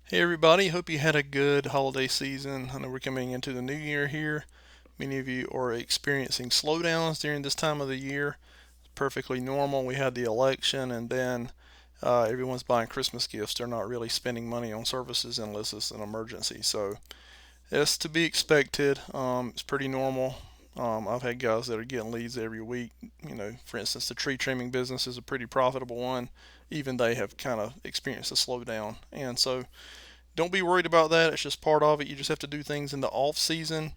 Hey everybody, hope you had a good holiday season. I know we're coming into the new year here. Many of you are experiencing slowdowns during this time of the year. It's perfectly normal. We had the election and then everyone's buying Christmas gifts. They're not really spending money on services unless it's an emergency. So it's to be expected. It's pretty normal. I've had guys that are getting leads every week. For instance, the tree trimming business is a pretty profitable one. Even they have kind of experienced a slowdown. And so don't be worried about that. It's just part of it. You just have to do things in the off season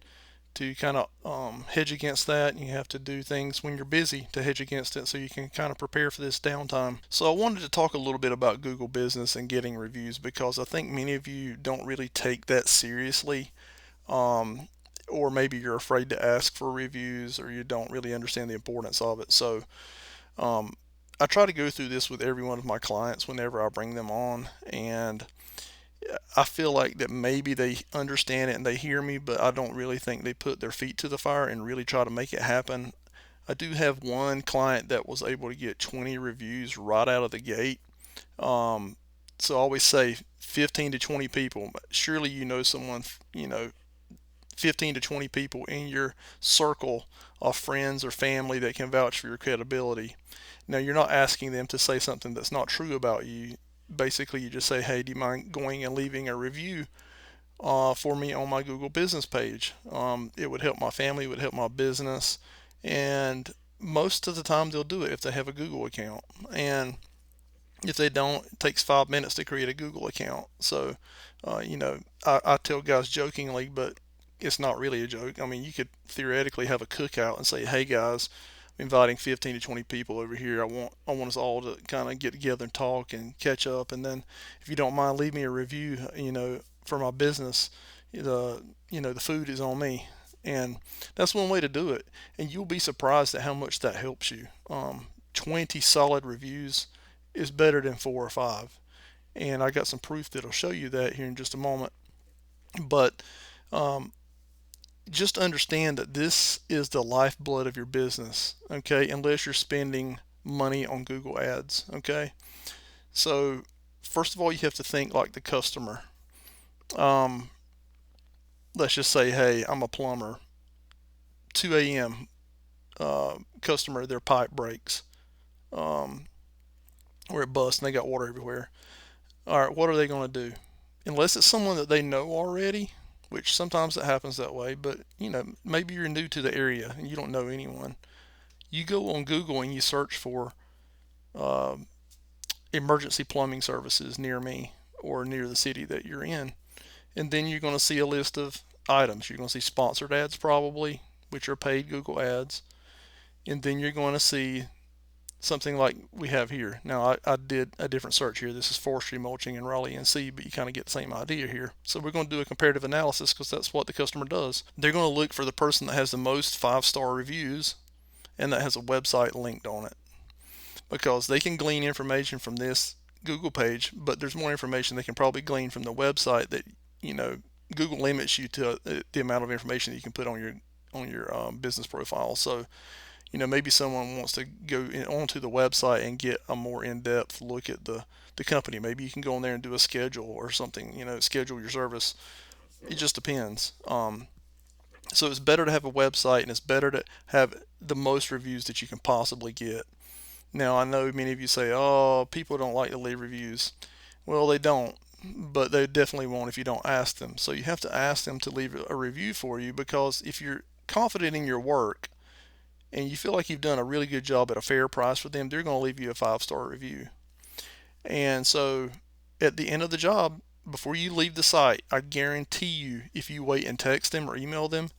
to kind of hedge against that. You have to do things when you're busy to hedge against it so you can kind of prepare for this downtime. So I wanted to talk a little bit about Google Business and getting reviews because I think many of you don't really take that seriously. Um, or maybe you're afraid to ask for reviews or you don't really understand the importance of it. So um, I try to go through this with every one of my clients whenever I bring them on, and I feel like that maybe they understand it and they hear me, but I don't really think they put their feet to the fire and really try to make it happen. I do have one client that was able to get 20 reviews right out of the gate. Um, so I always say 15 to 20 people. Surely you know someone, 15 to 20 people in your circle of friends or family that can vouch for your credibility. Now, you're not asking them to say something that's not true about you. Basically, you just say, hey, do you mind going and leaving a review for me on my Google business page? It would help my family, it would help my business. And most of the time, they'll do it if they have a Google account. And if they don't, it takes 5 minutes to create a Google account. So, I tell guys jokingly, but it's not really a joke. I mean, you could theoretically have a cookout and say, "Hey guys, I'm inviting 15 to 20 people over here. I want us all to kind of get together and talk and catch up. And then, if you don't mind, leave me a review. For my business. The food is on me." And that's one way to do it. And you'll be surprised at how much that helps you. 20 solid reviews is better than 4 or 5. And I got some proof that'll show you that here in just a moment. But um, just understand that this is the lifeblood of your business, okay? Unless you're spending money on Google Ads, okay? So, first of all, you have to think like the customer. Um, let's just say, hey, I'm a plumber. 2 a.m. Customer, their pipe breaks, um, or it busts, and they got water everywhere. All right, what are they going to do? Unless it's someone that they know already, which sometimes it happens that way, but maybe you're new to the area and you don't know anyone. You go on Google and you search for uh, emergency plumbing services near me or near the city that you're in, and then you're going to see a list of items. You're going to see sponsored ads probably, which are paid Google ads, and then you're going to see something like we have here. Now, I did a different search here. This is forestry mulching in Raleigh, NC, but you kind of get the same idea here. So we're going to do a comparative analysis because that's what the customer does. They're going to look for the person that has the most 5-star reviews and that has a website linked on it, because they can glean information from this Google page, but there's more information they can probably glean from the website that, you know, Google limits you to the amount of information that you can put on your business profile. So maybe someone wants to go onto the website and get a more in-depth look at the company. Maybe you can go on there and do a schedule or something, schedule your service. It just depends. So it's better to have a website and it's better to have the most reviews that you can possibly get. Now, I know many of you say, oh, people don't like to leave reviews. Well, they don't, but they definitely won't if you don't ask them. So you have to ask them to leave a review for you, because if you're confident in your work, and you feel like you've done a really good job at a fair price for them, they're going to leave you a 5-star review. And so at the end of the job, before you leave the site, I guarantee you, if you wait and text them or email them,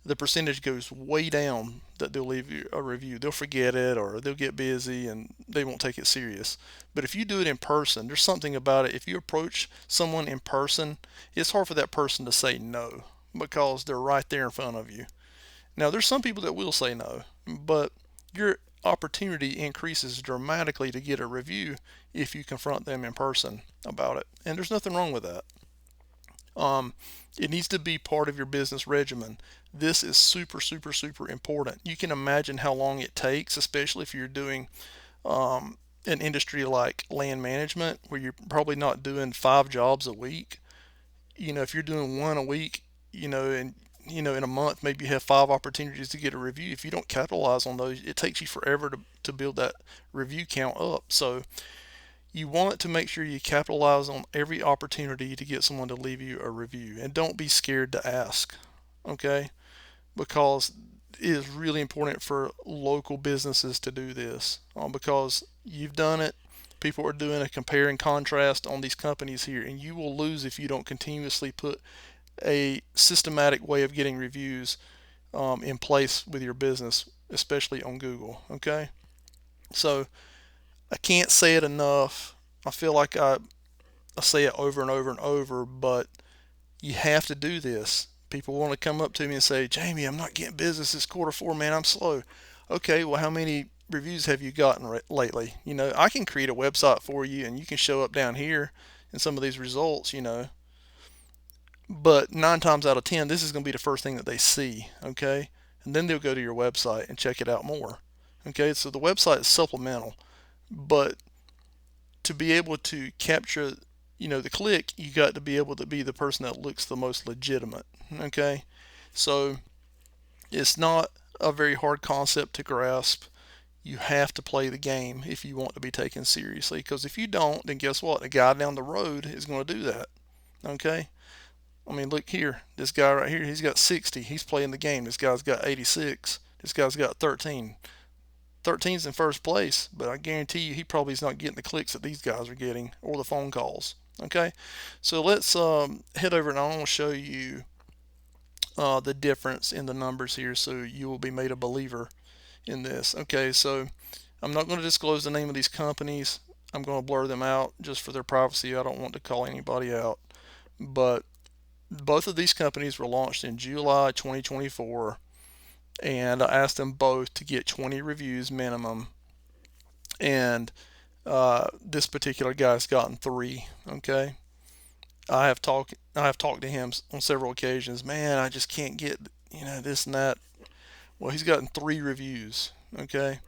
the percentage goes way down that they'll leave you a review. They'll forget it or they'll get busy and they won't take it serious. But if you do it in person, there's something about it. If you approach someone in person, it's hard for that person to say no because they're right there in front of you. Now, there's some people that will say no, but your opportunity increases dramatically to get a review if you confront them in person about it. And there's nothing wrong with that. Um, it needs to be part of your business regimen. This is super, super, super important. You can imagine how long it takes, especially if you're doing an industry like land management, where you're probably not doing 5 jobs a week, if you're doing one a week, and in a month maybe you have 5 opportunities to get a review. If you don't capitalize on those, it takes you forever to build that review count up. So you want to make sure you capitalize on every opportunity to get someone to leave you a review, and don't be scared to ask. Okay, because it is really important for local businesses to do this, because you've done it. People are doing a compare and contrast on these companies here, and you will lose if you don't continuously put a systematic way of getting reviews in place with your business, especially on Google. Okay, so I can't say it enough. I feel like I say it over and over and over, but you have to do this. People want to come up to me and say, Jamie, I'm not getting business this quarter 4, man. I'm slow. Okay, well, how many reviews have you gotten lately? I can create a website for you, and you can show up down here in some of these results. But 9 times out of 10, this is going to be the first thing that they see. Okay, and then they'll go to your website and check it out more. Okay, so the website is supplemental, but to be able to capture the click, you got to be able to be the person that looks the most legitimate. Okay, so it's not a very hard concept to grasp. You have to play the game if you want to be taken seriously, because if you don't, then guess what, the guy down the road is going to do that. Okay, I mean, look here, this guy right here, he's got 60, he's playing the game. This guy's got 86, this guy's got 13. 13's in first place, but I guarantee you he probably is not getting the clicks that these guys are getting, or the phone calls. Okay, so let's head over, and I want to show you the difference in the numbers here, so you will be made a believer in this. Okay, so I'm not going to disclose the name of these companies. I'm going to blur them out just for their privacy. I don't want to call anybody out, but both of these companies were launched in July 2024, and I asked them both to get 20 reviews minimum, and this particular guy's gotten 3. Okay, I have talked to him on several occasions. Man, I just can't get this and that. Well, he's gotten 3 reviews. Okay,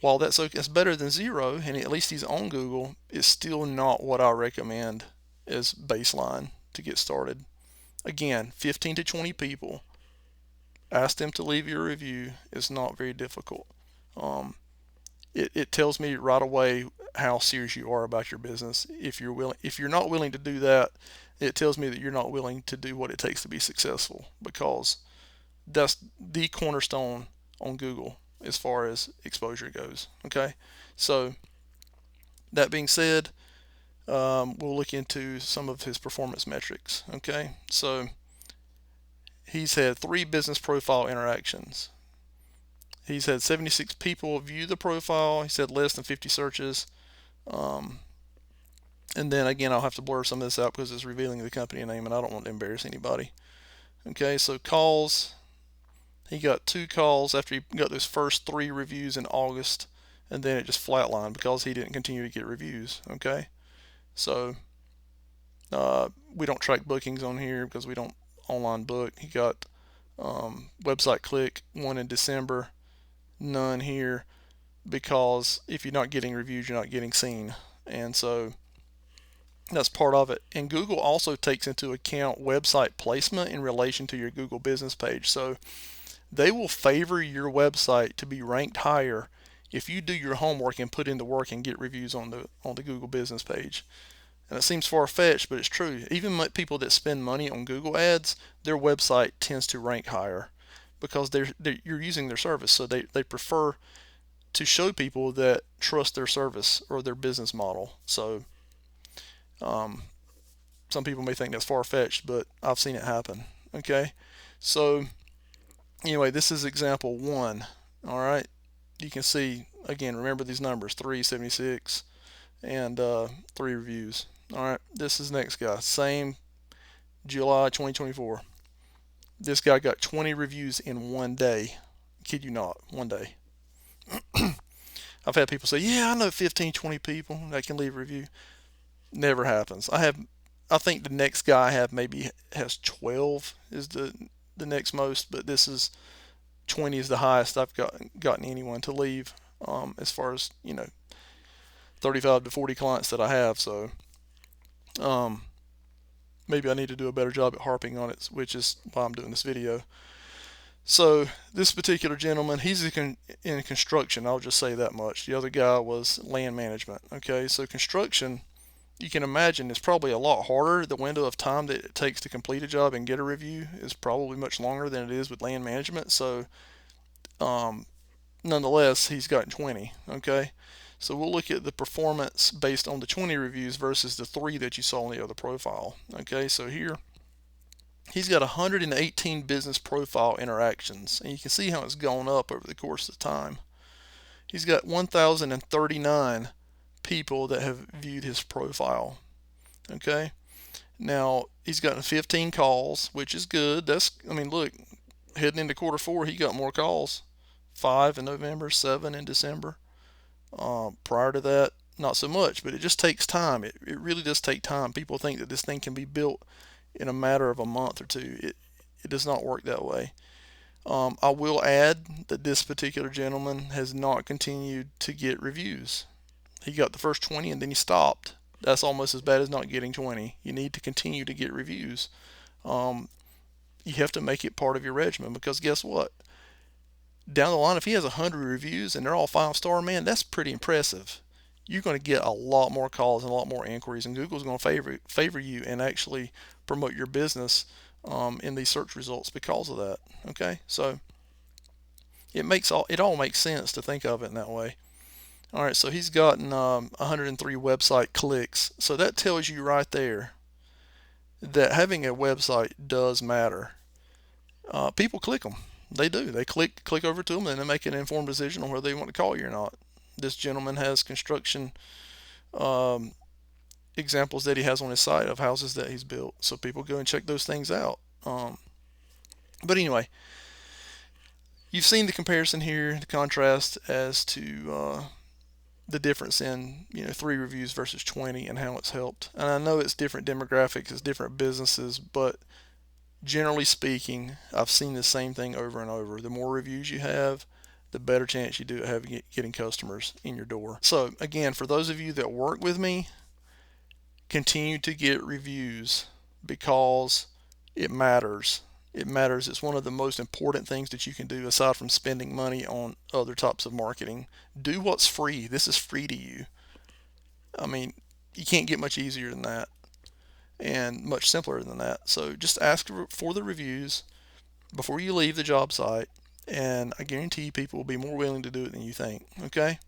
while that's okay, it's better than 0, and at least he's on Google, it's still not what I recommend as baseline to get started. Again, 15 to 20 people. Ask them to leave you a review. It's not very difficult. Um, it tells me right away how serious you are about your business. If you're not willing to do that, it tells me that you're not willing to do what it takes to be successful, because that's the cornerstone on Google as far as exposure goes. Okay, so that being said, we'll look into some of his performance metrics. Okay, so he's had 3 business profile interactions. He's had 76 people view the profile. He's had less than 50 searches. Um, and then again, I'll have to blur some of this out because it's revealing the company name, and I don't want to embarrass anybody. Okay, so calls. He got 2 calls after he got those first 3 reviews in August, and then it just flatlined because he didn't continue to get reviews. Okay, so we don't track bookings on here because we don't online book. He got website click 1 in December, none here, because if you're not getting reviews, you're not getting seen, and so that's part of it. And Google also takes into account website placement in relation to your Google business page. So they will favor your website to be ranked higher if you do your homework and put in the work and get reviews on the Google business page. And it seems far-fetched, but it's true. Even people that spend money on Google ads, their website tends to rank higher because you're using their service. So they prefer to show people that trust their service or their business model. So some people may think that's far-fetched, but I've seen it happen. Okay, so anyway, this is example 1. All right, you can see again. Remember these numbers: 376 and 3 reviews. All right, this is next guy. Same July 2024. This guy got 20 reviews in 1 day. Kid you not, 1 day. I've had people say, "Yeah, I know 15, 20 people that can leave a review." Never happens. I think the next guy I have maybe has 12 is the next most, but this is 20 is the highest I've gotten anyone to leave. As far as 35 to 40 clients that I have. So um, maybe I need to do a better job at harping on it, which is why I'm doing this video. So this particular gentleman, he's in construction. I'll just say that much. The other guy was land management. Okay, so construction, you can imagine, is probably a lot harder. The window of time that it takes to complete a job and get a review is probably much longer than it is with land management. So um, nonetheless, he's gotten 20. Okay, so we'll look at the performance based on the 20 reviews versus the 3 that you saw on the other profile. Okay, so here he's got 118 business profile interactions, and you can see how it's gone up over the course of time. He's got 1,039 people that have viewed his profile. Okay, now he's gotten 15 calls, which is good. I mean, look, heading into quarter 4, he got more calls. 5 in November, 7 in December. Prior to that, not so much, but it just takes time. It really does take time. People think that this thing can be built in a matter of a month or two. It does not work that way. I will add that this particular gentleman has not continued to get reviews. He got the first 20 and then he stopped. That's almost as bad as not getting 20. You need to continue to get reviews. Um, you have to make it part of your regimen, because guess what? Down the line, if he has 100 reviews and they're all 5-star, man, that's pretty impressive. You're going to get a lot more calls and a lot more inquiries, and Google's going to favor you and actually promote your business in these search results because of that. Okay, so it all makes sense to think of it in that way. All right, so he's gotten 103 website clicks, so that tells you right there that having a website does matter. People click them. They do. They click over to them and they make an informed decision on whether they want to call you or not. This gentleman has construction um, examples that he has on his site of houses that he's built, so people go and check those things out. But anyway, you've seen the comparison here, the contrast as to the difference in 3 reviews versus 20 and how it's helped. And I know it's different demographics, it's different businesses, but generally speaking, I've seen the same thing over and over. The more reviews you have, the better chance you do at getting customers in your door. So again, for those of you that work with me, continue to get reviews because it matters. It matters. It's one of the most important things that you can do aside from spending money on other types of marketing. Do what's free. This is free to you. I mean, you can't get much easier than that and much simpler than that. So just ask for the reviews before you leave the job site, and I guarantee people will be more willing to do it than you think. Okay?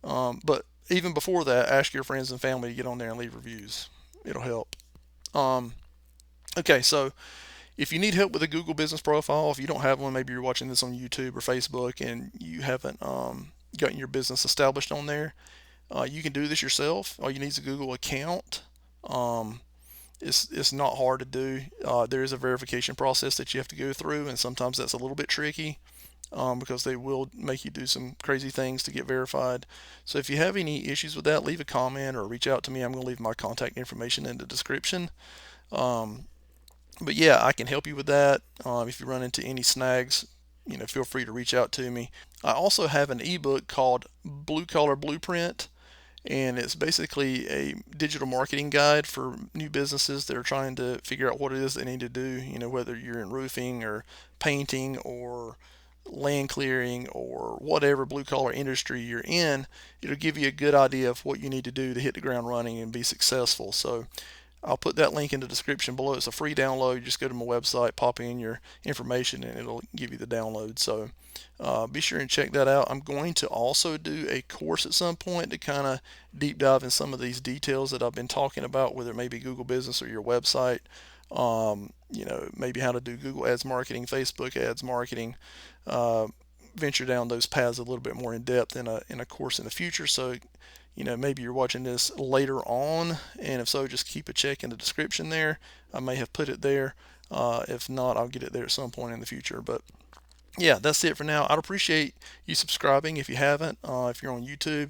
But even before that, ask your friends and family to get on there and leave reviews. It'll help. Um, okay, so if you need help with a Google Business Profile, if you don't have one, maybe you're watching this on YouTube or Facebook and you haven't gotten your business established on there, you can do this yourself. All you need is a Google account. It's not hard to do. There is a verification process that you have to go through, and sometimes that's a little bit tricky because they will make you do some crazy things to get verified. So if you have any issues with that, leave a comment or reach out to me. I'm going to leave my contact information in the description. But yeah, I can help you with that. If you run into any snags, feel free to reach out to me. I also have an ebook called Blue Collar Blueprint, and it's basically a digital marketing guide for new businesses that are trying to figure out what it is they need to do. Whether you're in roofing or painting or land clearing or whatever blue collar industry you're in, it'll give you a good idea of what you need to do to hit the ground running and be successful. So I'll put that link in the description below. It's a free download. You just go to my website, pop in your information, and it'll give you the download. So be sure and check that out. I'm going to also do a course at some point to kind of deep dive in some of these details that I've been talking about, whether it may be Google Business or your website. Maybe how to do Google Ads marketing, Facebook Ads marketing. Venture down those paths a little bit more in depth in a course in the future. So maybe you're watching this later on, and if so, just keep a check in the description there. I may have put it there. If not, I'll get it there at some point in the future. But yeah, that's it for now. I'd appreciate you subscribing if you haven't. If you're on YouTube,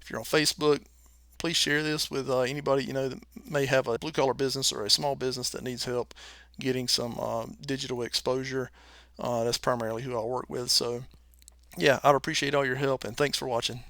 if you're on Facebook, please share this with anybody that may have a blue collar business or a small business that needs help getting some digital exposure. That's primarily who I work with. So yeah, I'd appreciate all your help, and thanks for watching.